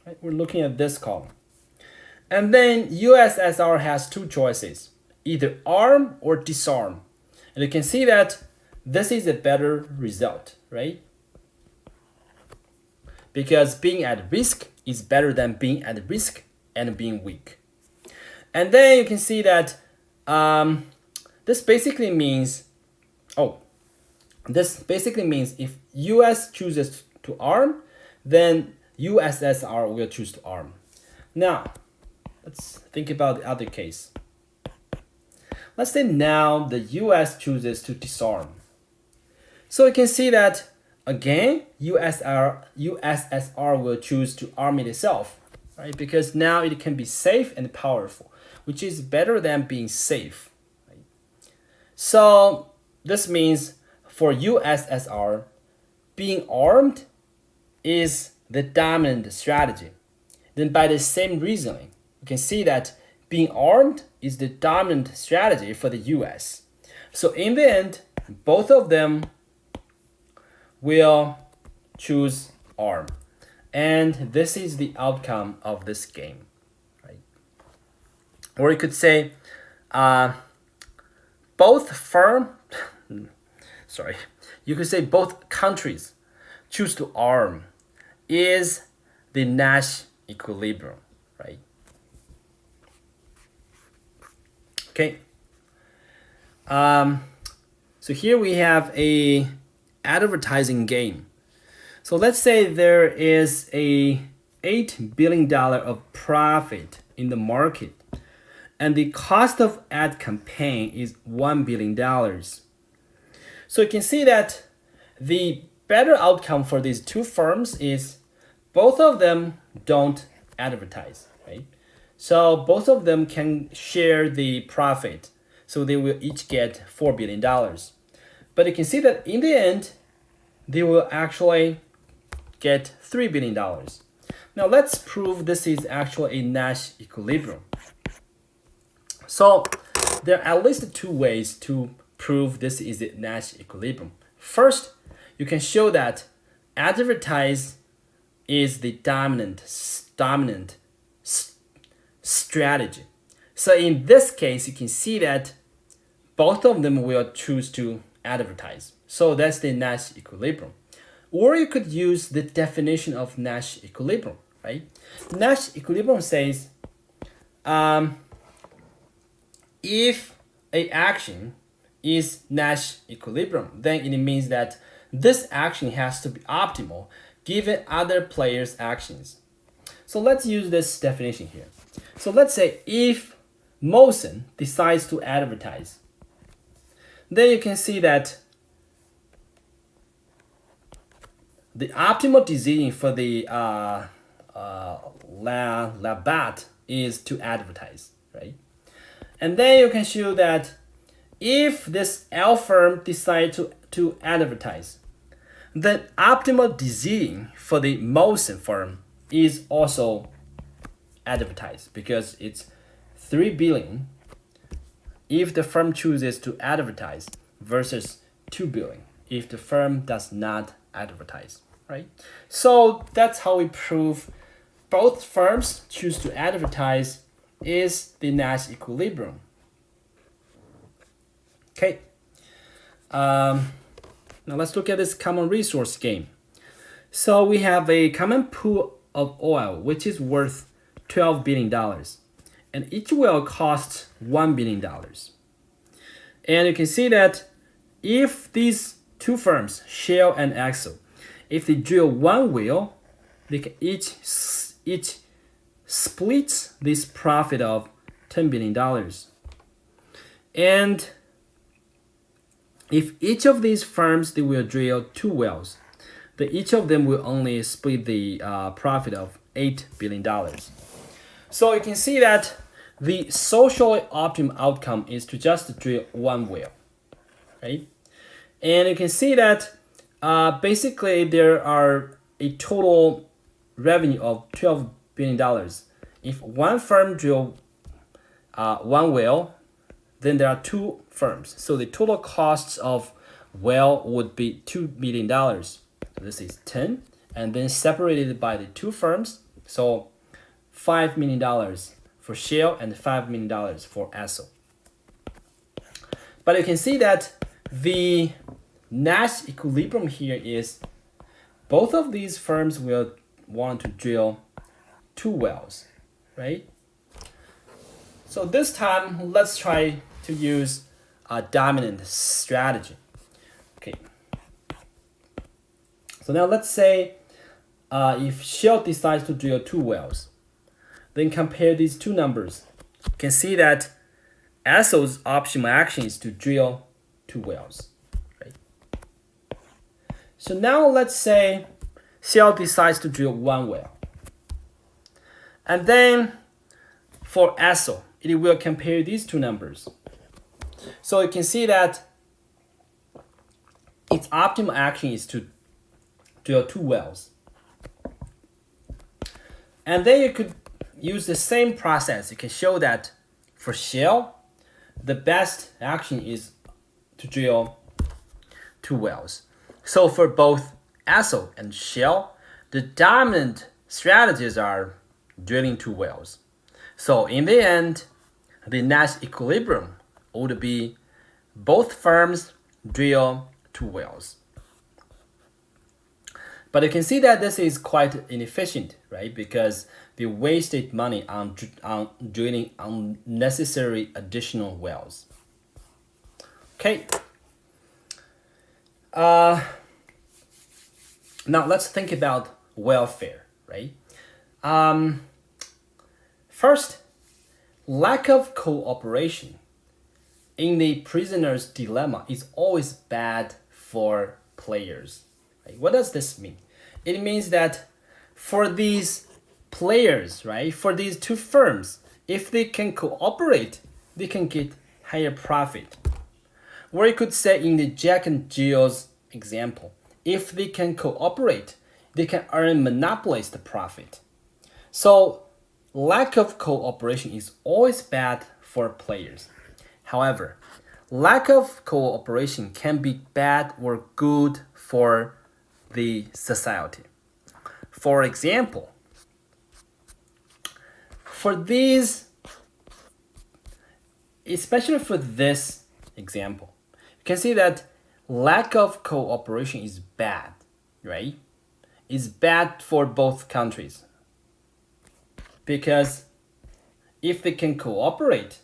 Right? We're looking at this column. And then USSR has two choices, either arm or disarm. And you can see that this is a better result, right? Because being at risk is better than being at risk and being weak. And then you can see that this basically means if US chooses to arm, then USSR will choose to arm. Now, let's think about the other case. Let's say now the US chooses to disarm. So you can see that, again, USSR will choose to arm it itself, right? Because now it can be safe and powerful, which is better than being safe. Right? So this means for USSR, being armed is the dominant strategy. Then by the same reasoning, you can see that being armed is the dominant strategy for the US. So in the end, both of them will choose arm. And this is the outcome of this game. Right? Or you could say you could say both countries choose to arm is the Nash equilibrium, right? Okay. So here we have a advertising game. So let's say there is a $8 billion of profit in the market, and the cost of ad campaign is $1 billion. So you can see that the better outcome for these two firms is both of them don't advertise, right? So both of them can share the profit. So they will each get $4 billion. But you can see that in the end, they will actually get $3 billion. Now let's prove this is actually a Nash equilibrium. So there are at least two ways to prove this is a Nash equilibrium. First, you can show that advertise is the dominant strategy. So in this case, you can see that both of them will choose to advertise. So that's the Nash equilibrium. Or you could use the definition of Nash equilibrium, right? Nash equilibrium says if a action is Nash equilibrium, then it means that this action has to be optimal given other players' actions. So let's use this definition here. So let's say if Mosen decides to advertise, then you can see that the optimal decision for the Labat is to advertise, right? And then you can show that if this L firm decides to advertise, the optimal decision for the Mosen firm is also advertised because it's 3 billion if the firm chooses to advertise versus 2 billion if the firm does not advertise, right? So that's how we prove both firms choose to advertise is the Nash equilibrium. Okay. Now let's look at this common resource game. So we have a common pool of oil which is worth $12 billion. And each well costs $1 billion. And you can see that if these two firms, Shell and Exxon, if they drill one well, they can each splits this profit of $10 billion. And if each of these firms, they will drill 2 wells, then each of them will only split the profit of $8 billion. So you can see that the socially optimum outcome is to just drill 1 well, right? And you can see that basically there are a total revenue of $12 billion. If one firm drill 1 well, then there are 2 firms. So the total costs of well would be $2 million. So this is 10, and then separated by the 2 firms. So $5 million for Shell and $5 million for Esso. But you can see that the Nash equilibrium here is both of these firms will want to drill 2 wells, right? So this time, let's try to use a dominant strategy. Okay. So now let's say if Shell decides to drill 2 wells, then compare these 2 numbers. You can see that Esso's optimal action is to drill 2 wells. Right? So now let's say Shell decides to drill 1 well. And then for Esso, it will compare these 2 numbers. So you can see that its optimal action is to drill 2 wells. And then you could use the same process. You can show that for Shell, the best action is to drill 2 wells. So for both Esso and Shell, the dominant strategies are drilling 2 wells. So in the end, the Nash equilibrium would be both firms drill 2 wells. But you can see that this is quite inefficient, right? Because they wasted money on drilling unnecessary additional wells. Okay. Now let's think about welfare, right? First, lack of cooperation in the prisoner's dilemma is always bad for players. Right? What does this mean? It means that for these players, right, for these 2 firms, if they can cooperate, they can get higher profit. Or you could say in the Jack and Jill's example, if they can cooperate, they can earn monopolized profit. So lack of cooperation is always bad for players. However, lack of cooperation can be bad or good for the society. For example, for these, especially for this example, you can see that lack of cooperation is bad, right? It's bad for both countries. Because if they can cooperate,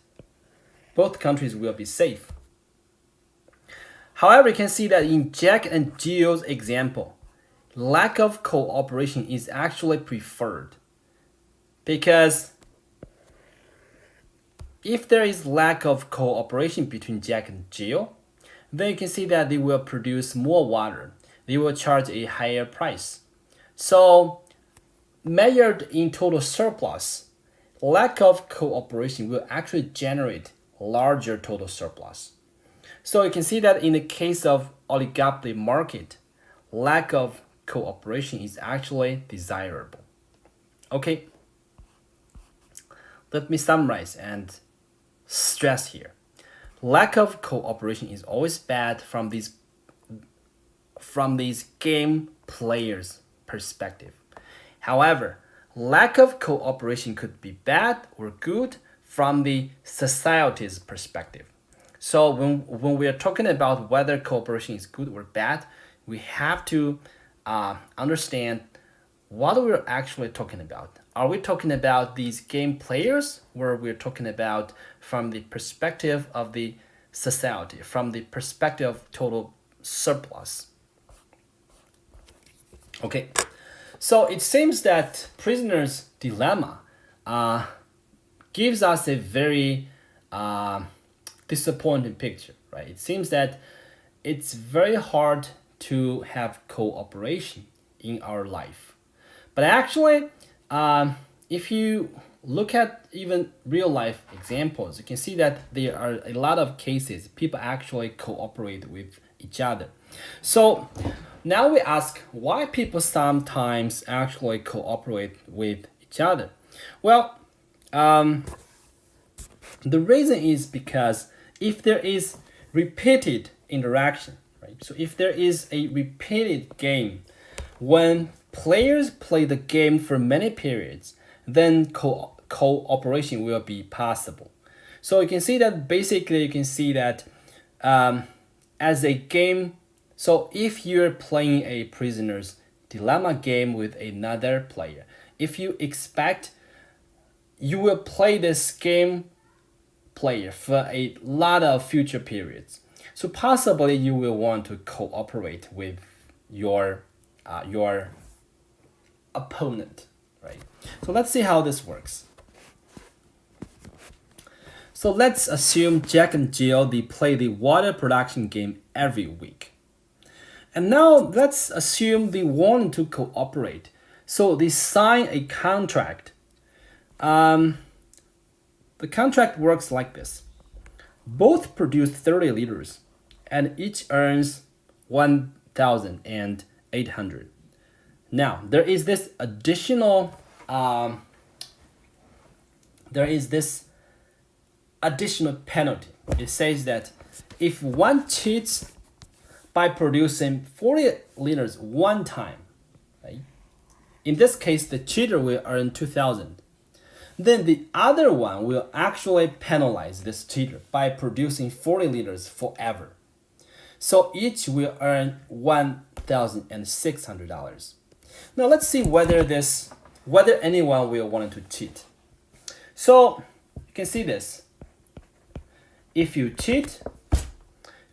both countries will be safe. However, you can see that in Jack and Jill's example, lack of cooperation is actually preferred. Because if there is lack of cooperation between Jack and Jill, then you can see that they will produce more water. They will charge a higher price. So, measured in total surplus, lack of cooperation will actually generate larger total surplus. So you can see that in the case of oligopoly market, lack of cooperation is actually desirable. Okay, let me summarize and stress here. Lack of cooperation is always bad from these game players' perspective. However, lack of cooperation could be bad or good from the society's perspective. So when we are talking about whether cooperation is good or bad, we have to understand what we're actually talking about. Are we talking about these game players, or we're talking about from the perspective of the society, from the perspective of total surplus? Okay, so it seems that prisoner's dilemma gives us a very disappointing picture, right? It seems that it's very hard to have cooperation in our life. But actually, if you look at even real life examples, you can see that there are a lot of cases people actually cooperate with each other. So now we ask why people sometimes actually cooperate with each other. Well, the reason is because if there is repeated interaction, right? So if there is a repeated game, when players play the game for many periods, then cooperation will be possible. So you can see that basically you can see that as a game, so if you're playing a prisoner's dilemma game with another player, if you expect you will play this game player for a lot of future periods, so possibly you will want to cooperate with your opponent, right? So let's see how this works. So let's assume Jack and Jill, they play the water production game every week. And now let's assume they want to cooperate. So they sign a contract. The contract works like this. Both produce 30 liters and each earns 1,800. Now, there is this additional penalty. It says that if one cheats by producing 40 liters one time, right? In this case, the cheater will earn 2,000. Then the other one will actually penalize this cheater by producing 40 liters forever. So each will earn $1,600. Now let's see whether anyone will want to cheat. So you can see this. If you cheat,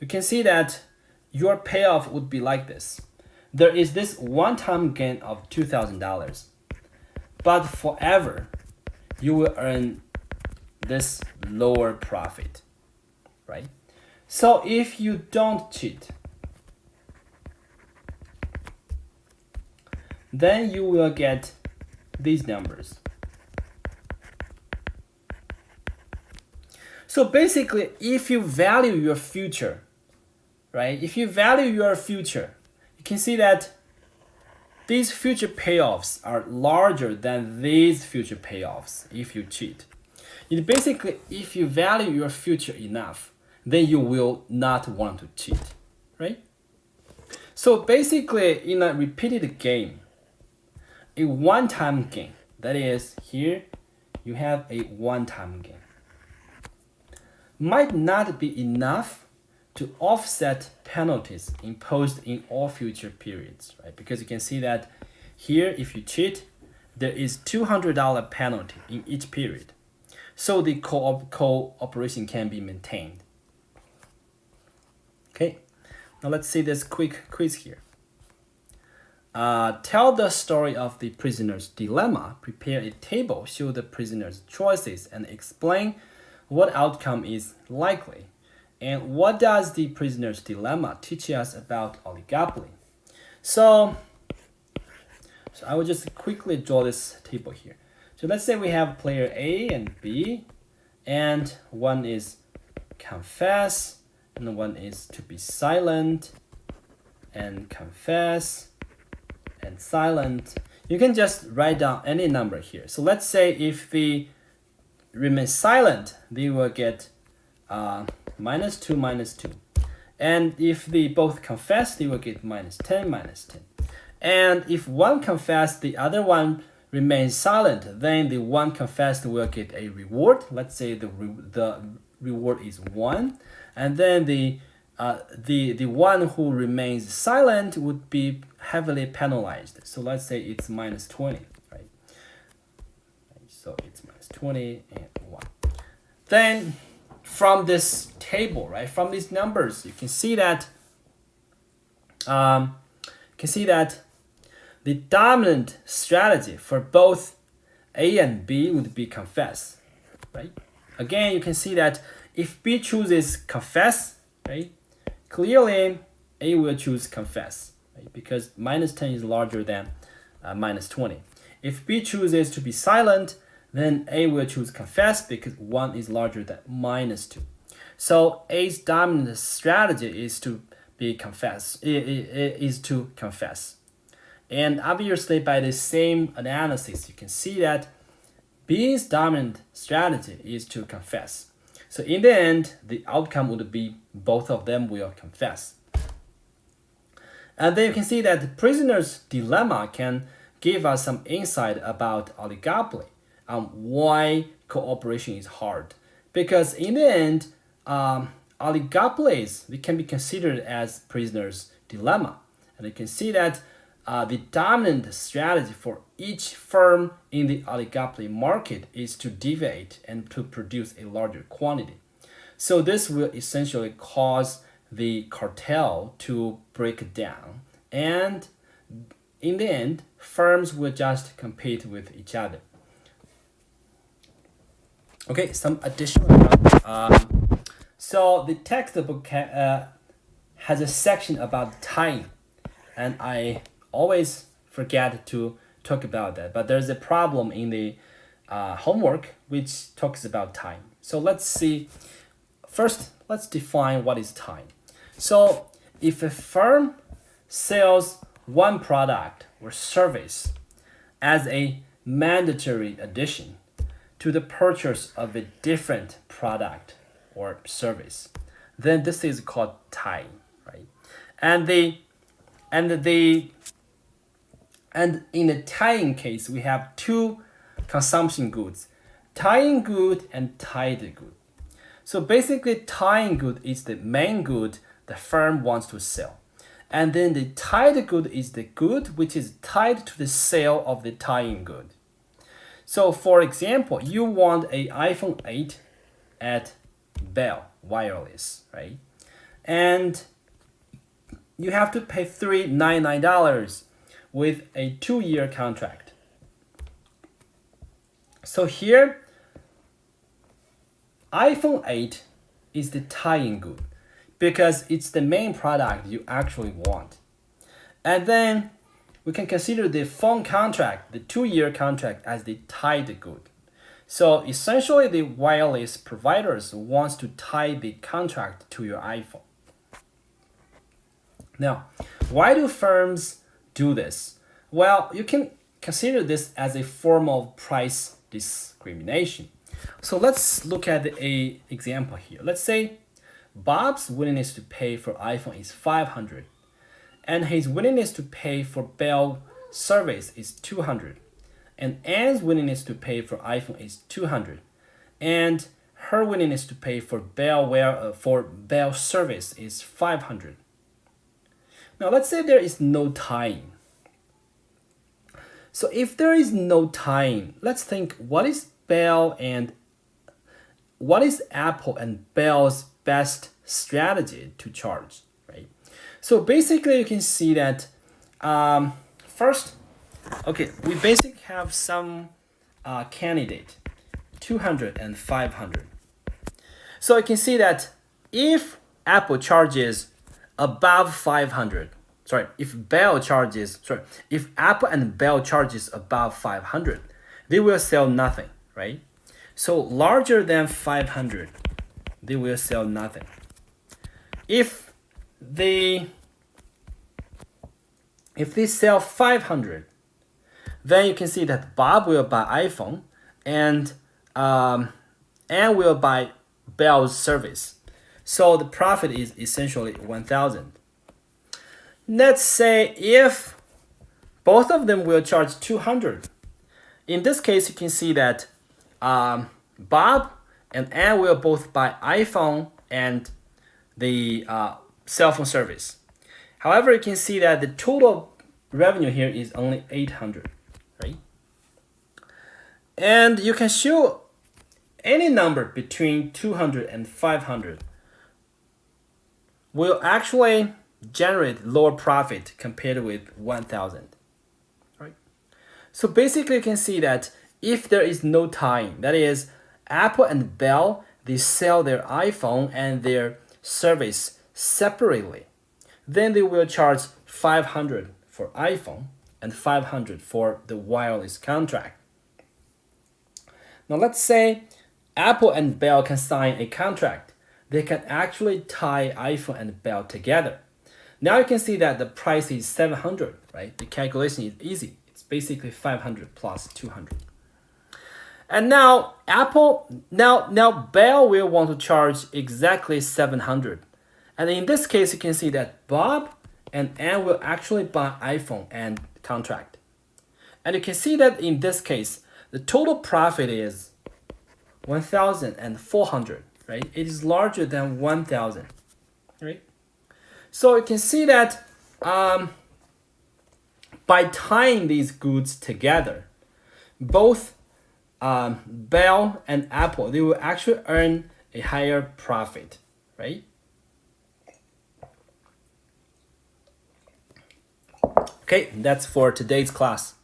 you can see that your payoff would be like this. There is this one-time gain of $2,000, but forever you will earn this lower profit, right? So if you don't cheat, then you will get these numbers. So basically, if you value your future, right? If you value your future, you can see that these future payoffs are larger than these future payoffs if you cheat. Basically, if you value your future enough, then you will not want to cheat, right? So basically, in a repeated game, a one-time game, that is here you have a one-time gain. Might not be enough to offset penalties imposed in all future periods, right? Because you can see that here, if you cheat, there is $200 penalty in each period. So the cooperation can be maintained. Okay, now let's see this quick quiz here. Tell the story of the prisoner's dilemma. Prepare a table, show the prisoner's choices, and explain what outcome is likely. And what does the prisoner's dilemma teach us about oligopoly? So I will just quickly draw this table here. So let's say we have player A and B, and one is confess, and one is to be silent, and confess, and silent. You can just write down any number here. So let's say if they remain silent, they will get -2, -2. And if they both confess, they will get -10, -10. And if one confessed, the other one remains silent, then the one confessed will get a reward. Let's say the reward is 1. And then the one who remains silent would be heavily penalized. So let's say it's -20, right? So it's -20 and 1. Then from this table, right, from these numbers, you can see that the dominant strategy for both A and B would be confess, right? Again, you can see that if B chooses confess, right, clearly A will choose confess, right, because -10 is larger than -20. If B chooses to be silent, then A will choose confess because 1 is larger than -2. So A's dominant strategy is to confess. And obviously by the same analysis, you can see that B's dominant strategy is to confess. So in the end, the outcome would be both of them will confess. And then you can see that the prisoner's dilemma can give us some insight about oligopoly and why cooperation is hard. Because in the end, oligopolies, they can be considered as prisoner's dilemma. And you can see that the dominant strategy for each firm in the oligopoly market is to deviate and to produce a larger quantity. So this will essentially cause the cartel to break down. And in the end, firms will just compete with each other. Okay, some additional so the textbook has a section about time, and I always forget to talk about that. But there's a problem in the homework which talks about time. So let's see. First, let's define what is time. So if a firm sells one product or service as a mandatory addition to the purchase of a different product or service, then this is called time, right? And in the tying case, we have two consumption goods, tying good and tied good. So basically, tying good is the main good the firm wants to sell. And then the tied good is the good which is tied to the sale of the tying good. So for example, you want an iPhone 8 at Bell Wireless, right? And you have to pay $399 with a 2-year contract. So here, iPhone 8 is the tying good because it's the main product you actually want. And then we can consider the phone contract, the 2-year contract, as the tied good. So essentially, the wireless providers wants to tie the contract to your iPhone. Now, why do firms do this? Well, you can consider this as a form of price discrimination. So let's look at an example here. Let's say Bob's willingness to pay for iPhone is $500, and his willingness to pay for Bell service is $200. and Anne's willingness to pay for iPhone is 200, and her willingness to pay for Bell service is 500. Now let's say there is no tying. So if there is no tying, let's think what is Apple and Bell's best strategy to charge, right? So basically you can see that first, okay, we basically have some candidate, 200 and 500. So you can see that if Apple charges above 500, if Apple and Bell charges above 500, they will sell nothing, right? So larger than 500, they will sell nothing. If they sell 500, then you can see that Bob will buy iPhone and Anne will buy Bell's service. So the profit is essentially 1,000. Let's say if both of them will charge 200. In this case, you can see that Bob and Anne will both buy iPhone and the cell phone service. However, you can see that the total revenue here is only 800, right? And you can show any number between 200 and 500 will actually generate lower profit compared with 1,000, right? So basically you can see that if there is no tying, that is Apple and Bell, they sell their iPhone and their service separately, then they will charge 500 for iPhone and 500 for the wireless contract. Now let's say Apple and Bell can sign a contract. They can actually tie iPhone and Bell together. Now you can see that the price is 700, right? The calculation is easy. It's basically 500 plus 200. And now Bell will want to charge exactly 700. And in this case, you can see that Bob and Anne will actually buy iPhone and contract. And you can see that in this case, the total profit is 1,400, right? It is larger than 1,000, right? So you can see that by tying these goods together, both Bell and Apple, they will actually earn a higher profit, right? Okay, that's for today's class.